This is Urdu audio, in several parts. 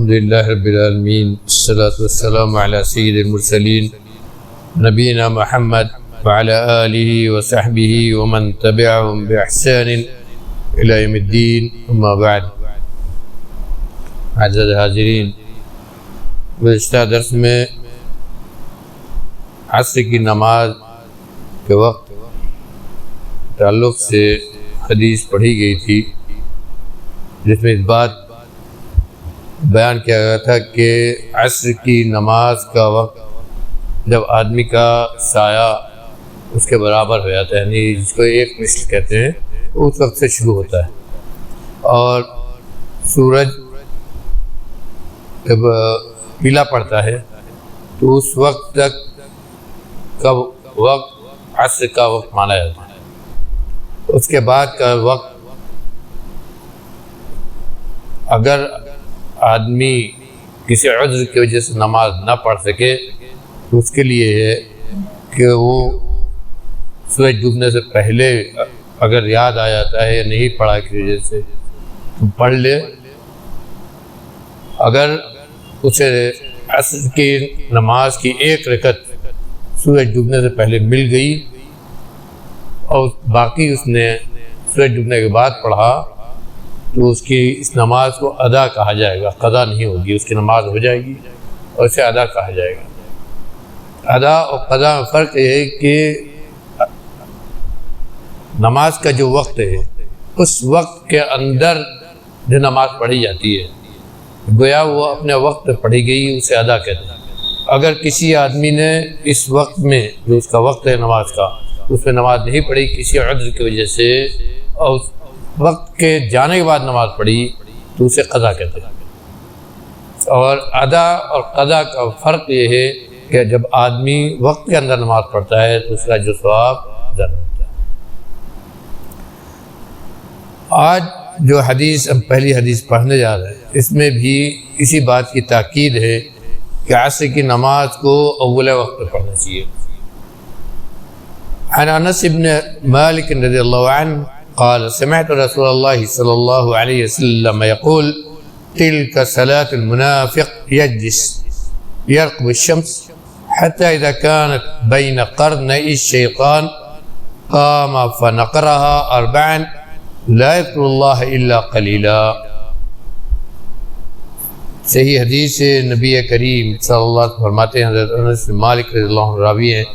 الحمد للہ رب العالمین والصلاة والسلام علی سید المرسلین نبینا محمد وعلی آلہ وصحبہ ومن تبعهم بإحسان الی یوم الدین اما بعد۔ عزیز حاضرین، گزشتہ درس میں عصر کی نماز کے وقت تعلق سے حدیث پڑھی گئی تھی، جس میں اس بات بیان کیا گیا تھا کہ عصر کی نماز کا وقت جب آدمی کا سایہ اس کے برابر ہو جاتا ہے، یعنی جس کو ایک مثل کہتے ہیں، اس وقت سے شروع ہوتا ہے، اور سورج جب پیلا پڑتا ہے تو اس وقت تک کا وقت عصر کا وقت مانا جاتا ہے۔ اس کے بعد کا وقت اگر آدمی کسی عذر کی وجہ سے نماز نہ پڑھ سکے تو اس کے لیے ہے کہ وہ سورج ڈوبنے سے پہلے اگر یاد آ جاتا ہے یا نہیں پڑھا کی وجہ سے تو پڑھ لے۔ اگر اسے عصر کی نماز کی ایک رکعت سورج ڈوبنے سے پہلے مل گئی اور باقی اس نے سورج ڈوبنے کے بعد پڑھا تو اس کی اس نماز کو ادا کہا جائے گا، قضا نہیں ہوگی، اس کی نماز ہو جائے گی اور اسے ادا کہا جائے گا۔ ادا اور قضا میں فرق یہ ہے کہ نماز کا جو وقت ہے اس وقت کے اندر جو نماز پڑھی جاتی ہے گویا وہ اپنے وقت پڑھی گئی، اسے ادا کہتے ہیں۔ اگر کسی آدمی نے اس وقت میں جو اس کا وقت ہے نماز کا، اس میں نماز نہیں پڑھی کسی عذر کی وجہ سے اور وقت کے جانے کے بعد نماز پڑھی تو اسے قضا کہتے ہیں۔ اور ادا اور قضا کا فرق یہ ہے کہ جب آدمی وقت کے اندر نماز پڑھتا ہے تو اس کا جو ثواب زیادہ ہوتا ہے۔ آج جو حدیث ہم پہلی حدیث پڑھنے جا رہے ہیں اس میں بھی اسی بات کی تاکید ہے کہ عصر کی نماز کو اول وقت میں پڑھنا چاہیے۔ عن انس بن مالک رضی اللہ عنہ قال سمعت رسول الله صلى الله عليه وسلم يقول تلك صلاة المنافق يجلس يرقب الشمس حتى إذا كانت بين قرني الشيطان قام فنقرها أربعا لا يذكر الله إلا قليلا۔ صحیح حدیث نبی کریم صلی اللہ علیہ وسلم فرماتے ہیں، حضرت انس بن مالک رضی اللہ عنہ راوی ہیں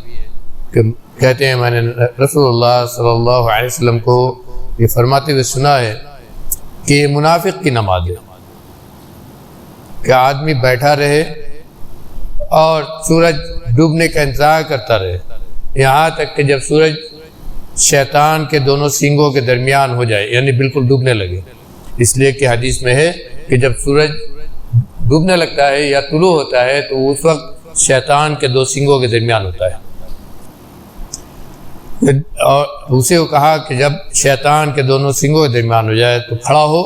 کہ کہتے ہیں میں نے رسول اللہ صلی اللہ علیہ وسلم کو یہ فرماتے ہوئے سنا ہے کہ یہ منافق کی نماز ہے کہ آدمی بیٹھا رہے اور سورج ڈوبنے کا انتظار کرتا رہے یہاں تک کہ جب سورج شیطان کے دونوں سینگوں کے درمیان ہو جائے، یعنی بالکل ڈوبنے لگے۔ اس لیے کہ حدیث میں ہے کہ جب سورج ڈوبنے لگتا ہے یا طلوع ہوتا ہے تو اس وقت شیطان کے دو سینگوں کے درمیان ہوتا ہے، اور اسے وہ کہا کہ جب شیطان کے دونوں سینگوں کے درمیان ہو جائے تو کھڑا ہو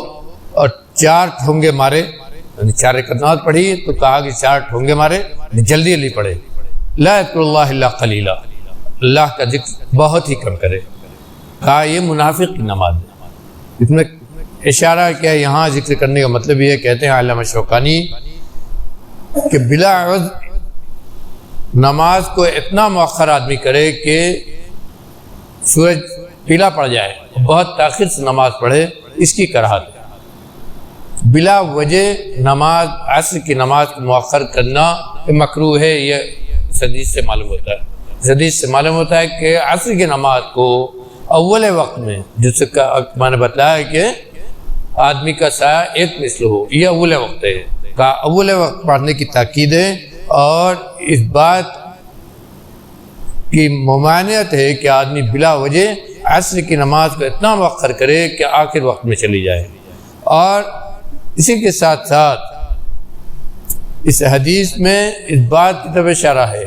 اور 4 ٹھونگے مارے، یعنی 4 رکعت نماز پڑھی تو کہا کہ 4 ٹھونگے مارے، جلدی جلدی پڑھے، لا یذکر اللہ الا قلیلا، اللہ کا ذکر بہت ہی کم کرے۔ کہا یہ منافق کی نماز ہے۔ اس میں اشارہ کیا یہاں ذکر کرنے کا مطلب یہ کہتے ہیں علامہ شوکانی کہ بلا عذر نماز کو اتنا مؤخر آدمی کرے کہ سورج پیلا پڑ جائے، بہت تاخیر سے نماز پڑھے، اس کی کراہت ہے۔ بلا وجہ نماز عصر کی نماز کو مؤخر کرنا مکروہ ہے، یہ اس حدیث سے معلوم ہوتا ہے۔ اس حدیث سے معلوم ہوتا ہے کہ عصر کی نماز کو اول وقت میں، جس کا میں نے بتایا کہ آدمی کا سایہ ایک مثل ہو، یہ اول وقت ہے، کا اول وقت پڑھنے کی تاکید ہے، اور اس بات کی ممانعت ہے کہ آدمی بلا وجہ عصر کی نماز کو اتنا مؤخر کرے کہ آخر وقت میں چلی جائے۔ اور اسی کے ساتھ ساتھ اس حدیث میں اس بات کی طرف اشارہ ہے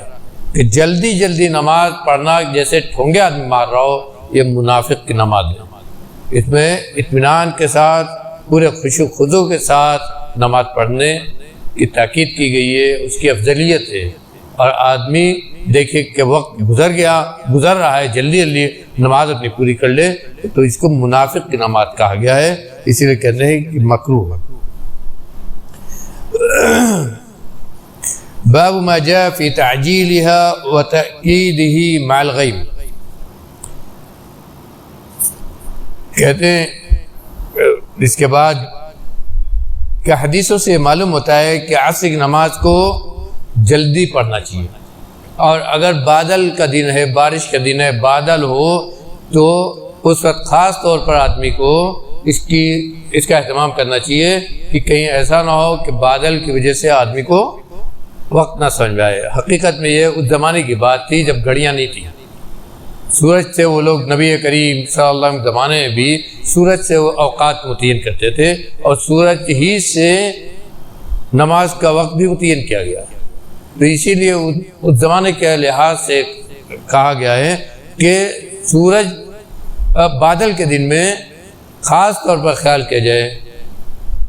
کہ جلدی جلدی نماز پڑھنا جیسے ٹھونگے آدمی مار رہا ہو، یہ منافق کی نماز ہے۔ اس میں اطمینان کے ساتھ پورے خشوع و خضوع کے ساتھ نماز پڑھنے کی تاکید کی گئی ہے، اس کی افضلیت ہے۔ اور آدمی دیکھے کہ وقت گزر رہا ہے، جلدی جلدی نماز اپنی پوری کر لے تو اس کو منافق کی نماز کہا گیا ہے، اسی لیے کہتے ہیں کہ مکروہ ہے۔ باب ما جاء فی تعجیلها و تأکیدہ مع الغیب. کہتے ہیں اس کے بعد کہ حدیثوں سے معلوم ہوتا ہے کہ عصر کی نماز کو جلدی پڑھنا چاہیے، اور اگر بادل کا دن ہے، بارش کا دن ہے، بادل ہو تو اس وقت خاص طور پر آدمی کو اس کا اہتمام کرنا چاہیے کہ کہیں ایسا نہ ہو کہ بادل کی وجہ سے آدمی کو وقت نہ سمجھ آئے. حقیقت میں یہ اس زمانے کی بات تھی جب گھڑیاں نہیں تھیں. سورج سے وہ لوگ نبی کریم صلی اللہ علیہ وسلم کے زمانے میں بھی سورج سے وہ اوقات متعین کرتے تھے، اور سورج ہی سے نماز کا وقت بھی متعین کیا گیا. تو اسی لیے اس زمانے کے لحاظ سے کہا گیا ہے کہ سورج بادل کے دن میں خاص طور پر خیال کیا جائے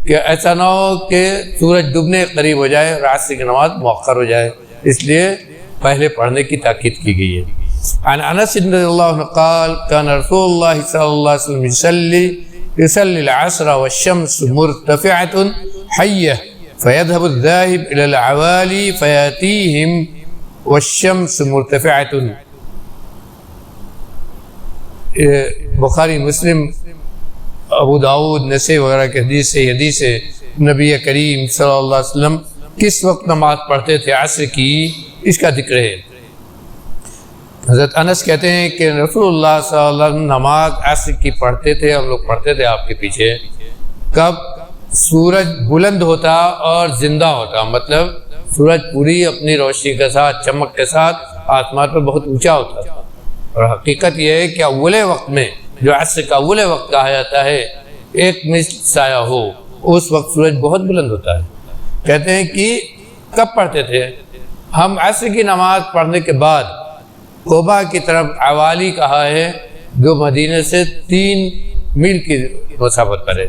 کہ ایسا نہ ہو کہ سورج ڈوبنے قریب ہو جائے اور عصر کی نماز مؤخر ہو جائے، اس لیے پہلے پڑھنے کی تاکید کی گئی ہے. عن انس رضی اللہ عنہ قال كان رسول اللہ صلی اللہ علیہ وسلم يصلي العصر والشمس مرتفعة حية فيذهب الذاهب إلى العوالي فيأتيهم والشمس مرتفعة. بخاری مسلم ابو داود نسائی وغیرہ کے حدیث سے نبی کریم صلی اللہ علیہ وسلم کس وقت نماز پڑھتے تھے عصر کی، اس کا ذکر ہے. حضرت انس کہتے ہیں کہ رسول اللہ صلی اللہ علیہ وسلم نماز عصر کی پڑھتے تھے، ہم لوگ پڑھتے تھے آپ کے پیچھے. کب سورج بلند ہوتا اور زندہ ہوتا، مطلب سورج پوری اپنی روشنی کے ساتھ، چمک کے ساتھ آسمان پر بہت اونچا ہوتا تھا. اور حقیقت یہ ہے کہ اول وقت میں جو عصر کا اول وقت کہا جاتا ہے، ایک مثل سایہ ہو، اس وقت سورج بہت بلند ہوتا ہے. کہتے ہیں کہ کب پڑھتے تھے ہم عصر کی نماز پڑھنے کے بعد قباء کی طرف عوالی کہا ہے جو مدینہ سے 3 میل کی مسافت پر ہے.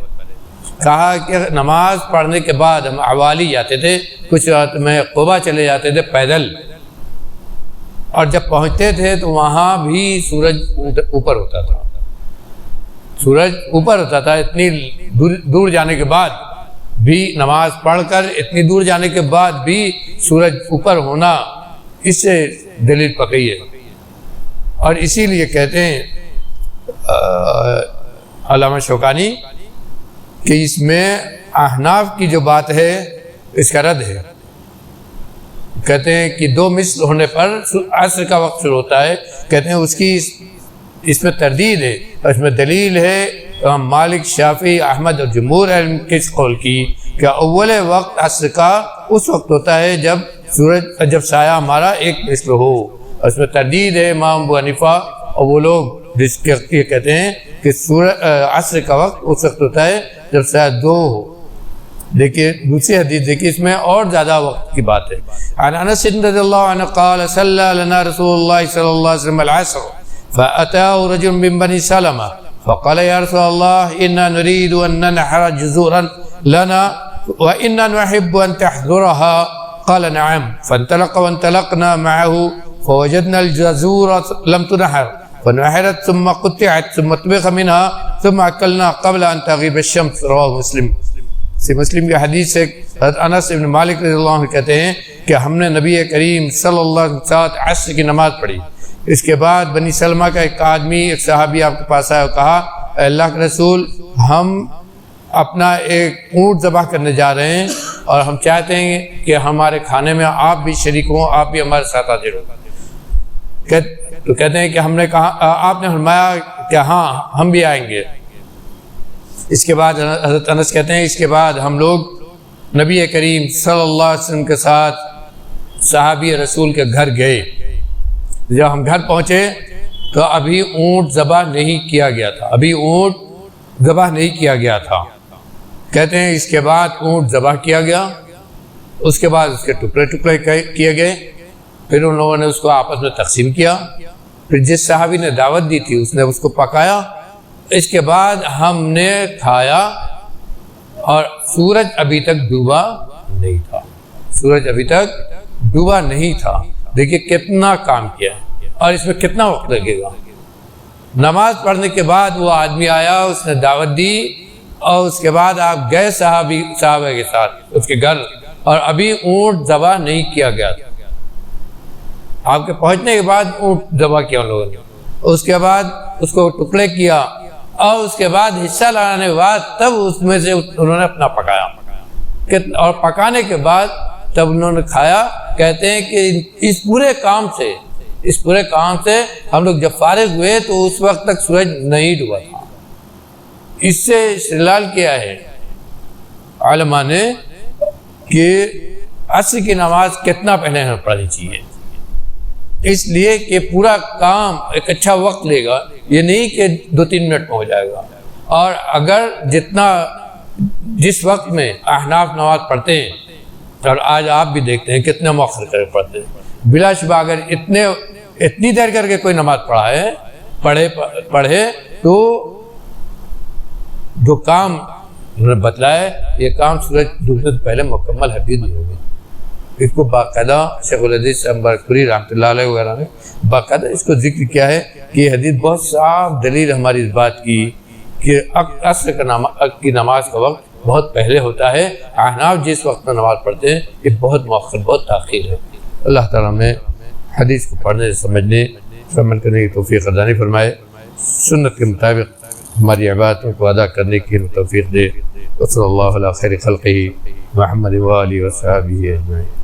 کہا کہ نماز پڑھنے کے بعد ہم عوالی جاتے تھے، کچھ رات میں قباء چلے جاتے تھے پیدل، اور جب پہنچتے تھے تو وہاں بھی سورج اوپر ہوتا تھا. سورج اوپر ہوتا تھا. اتنی دور جانے کے بعد بھی نماز پڑھ کر اتنی دور جانے کے بعد بھی سورج اوپر ہونا، اس سے دلیل پکئی ہے. اور اسی لیے کہتے ہیں علامہ شوکانی کہ اس میں احناف کی جو بات ہے اس کا رد ہے. کہتے ہیں کہ 2 مثل ہونے پر عصر کا وقت شروع ہوتا ہے. کہتے ہیں اس میں تردید ہے، اور اس میں دلیل ہے مالک، شافعی، احمد اور جمہور علم کس قول کی کہ اول وقت عصر کا اس وقت ہوتا ہے جب سایہ ہمارا ایک مثل ہو. اس میں تردید ہے امام ابو حنیفہ اور وہ لوگ جس کے یہ کہتے ہیں کہ عصر کا وقت اس وقت ہوتا ہے جب سایہ 2 ہو. دیکھیے دوسری حدیث دیکھیے، اس میں اور زیادہ وقت کی بات ہے. عن انس رضی اللہ عنہ قال صلی لنا رسول اللہ صلی اللہ علیہ وسلم العصر فأتاه رجل من بني سلمة فقال يا رسول الله إنا نريد أن ننحر جزورا لنا وإنا نحب أن تحضرها قال نعم. فانطلق وانطلقنا معه فوجدنا الجزور لم تنحر فنحرت ثم قطعت ثم طبخ منها ثم أكلنا قبل أن تغيب الشمس. رواه مسلم. مسلم کی حدیث سے حضرت انس بن مالک رضی اللہ عنہ کہتے ہیں کہ ہم نے نبی کریم صلی اللہ علیہ وسلم کے ساتھ عصر کی نماز پڑھی. اس کے بعد بنی سلمہ کا ایک آدمی، ایک صحابی آپ کے پاس آیا اور کہا اے اللہ کے رسول، ہم اپنا ایک اونٹ ذبح کرنے جا رہے ہیں اور ہم چاہتے ہیں کہ ہمارے کھانے میں آپ بھی شریک ہوں، آپ بھی ہمارے ساتھ حاضر ہوں. تو کہتے ہیں کہ ہم نے کہا، آپ نے فرمایا کہ ہاں ہم بھی آئیں گے. اس کے بعد حضرت انس کہتے ہیں اس کے بعد ہم لوگ نبی کریم صلی اللہ علیہ وسلم کے ساتھ صحابی رسول کے گھر گئے. جب ہم گھر پہنچے تو ابھی اونٹ ذبح نہیں کیا گیا تھا. کہتے ہیں اس کے بعد اونٹ ذبح کیا گیا، اس کے بعد اس کے ٹکڑے کیے گئے، پھر ان لوگوں نے اس کو آپس میں تقسیم کیا، پھر جس صحابی نے دعوت دی تھی اس نے اس کو پکایا. اس کے بعد ہم نے کھایا اور سورج ابھی تک ڈوبا نہیں تھا. دیکھیے کتنا کام کیا ہے اور اس میں کتنا وقت لگے گا. نماز پڑھنے کے بعد وہ آدمی آیا، اس نے دعوت دی اور اس کے بعد آپ گئے صحابہ کے ساتھ اس کے گھر اور ابھی اونٹ ذبح نہیں کیا گیا تھا، آپ کے پہنچنے کے بعد اونٹ ذبح کیا ان لوگوں نے، اس کے بعد اس کو ٹکڑے کیا اور اس کے بعد حصہ لانے کے بعد تب اس میں سے انہوں نے اپنا پکایا، اور پکانے کے بعد تب انہوں نے کھایا۔ کہتے ہیں کہ اس پورے کام سے ہم لوگ جب فارغ ہوئے تو اس وقت تک سورج نہیں ڈوبا تھا۔ اس سے استدلال کیا ہے علماء نے کہ عصر کی نماز کتنا پہلے ہمیں پڑھنی چاہیے، اس لیے کہ پورا کام ایک اچھا وقت لے گا، یہ نہیں کہ 2-3 منٹ میں ہو جائے گا۔ اور اگر جس وقت میں احناف نماز پڑھتے ہیں، اور آج آپ بھی دیکھتے ہیں کتنے مؤخر کر کے پڑھتے ہیں، بلا شبہ اگر اتنی دیر کر کے کوئی نماز پڑھے تو جو کام انہوں نے بتلایا یہ کام سورج ڈوبنے سے پہلے مکمل حدیث بھی ہوگی۔ اس کو باقاعدہ شیخ الحدیث امبرکری رحمۃ اللہ علیہ وغیرہ نے باقاعدہ اس کو ذکر کیا ہے کہ یہ حدیث بہت صاف دلیل ہماری اس بات کی کہ عصر کی نماز کا وقت بہت پہلے ہوتا ہے، احناف جس وقت میں نماز پڑھتے ہیں یہ بہت مؤخر، بہت تاخیر ہے۔ اللہ تعالیٰ میں حدیث کو پڑھنے سمجھنے عمل کرنے کی توفیق عطا فرمائے، سنت کے مطابق ہماری عبادتوں کو ادا کرنے کی توفیق دے۔ وصلی اللہ علی خیر خلقہ محمد وآلہ وصحبہ اجمعین۔